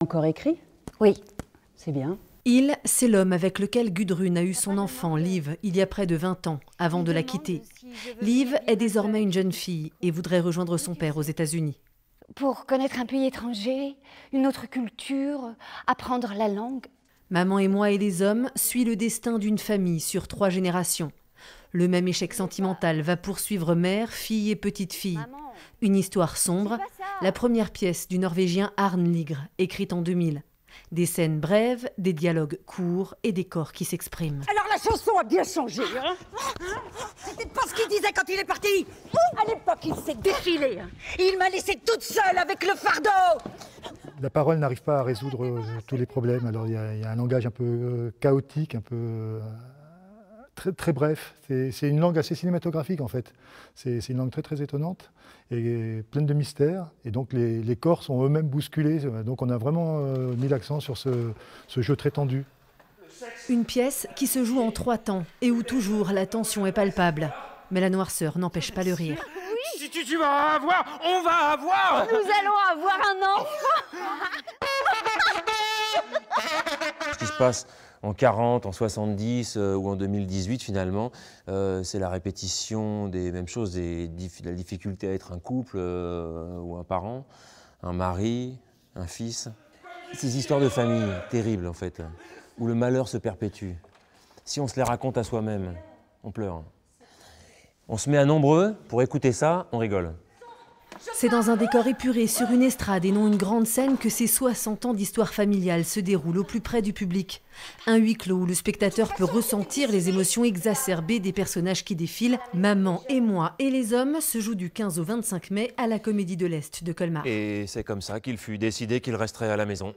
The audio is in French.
Encore écrit? Oui. C'est bien. Il, c'est l'homme avec lequel Gudrun a eu son enfant, Liv, il y a près de 20 ans, avant de la quitter. Liv est désormais une jeune fille et voudrait rejoindre son père aux États-Unis. Pour connaître un pays étranger, une autre culture, apprendre la langue. Maman et moi et les hommes suit le destin d'une famille sur 3 générations. Le même échec sentimental va poursuivre mère, fille et petite-fille. Une histoire sombre, la première pièce du Norvégien Arne Ligre, écrite en 2000. Des scènes brèves, des dialogues courts et des corps qui s'expriment. Alors la chanson a bien changé, hein? C'était pas ce qu'il disait quand il est parti. À l'époque, il s'est défilé. Il m'a laissé toute seule avec le fardeau. La parole n'arrive pas à résoudre tous les problèmes. Alors il y a un langage un peu chaotique, un peu très bref. C'est une langue assez cinématographique en fait. C'est une langue très étonnante et pleine de mystères. Et donc les corps sont eux-mêmes bousculés. Donc on a vraiment mis l'accent sur ce jeu très tendu. Une pièce qui se joue en 3 temps et où toujours la tension est palpable. Mais la noirceur n'empêche pas le rire. Si tu vas avoir, on va avoir. Nous allons avoir un enfant. Ce qui se passe en 40, en 70 ou en 2018 finalement, c'est la répétition des mêmes choses, la difficulté à être un couple ou un parent, un mari, un fils. Ces histoires de famille terribles en fait, où le malheur se perpétue. Si on se les raconte à soi-même, on pleure. On se met à nombreux pour écouter ça, on rigole. C'est dans un décor épuré sur une estrade et non une grande scène que ces 60 ans d'histoire familiale se déroulent au plus près du public. Un huis clos où le spectateur peut ressentir les émotions exacerbées des personnages qui défilent. Maman et moi et les hommes se jouent du 15 au 25 mai à la Comédie de l'Est de Colmar. Et c'est comme ça qu'il fut décidé qu'il resterait à la maison.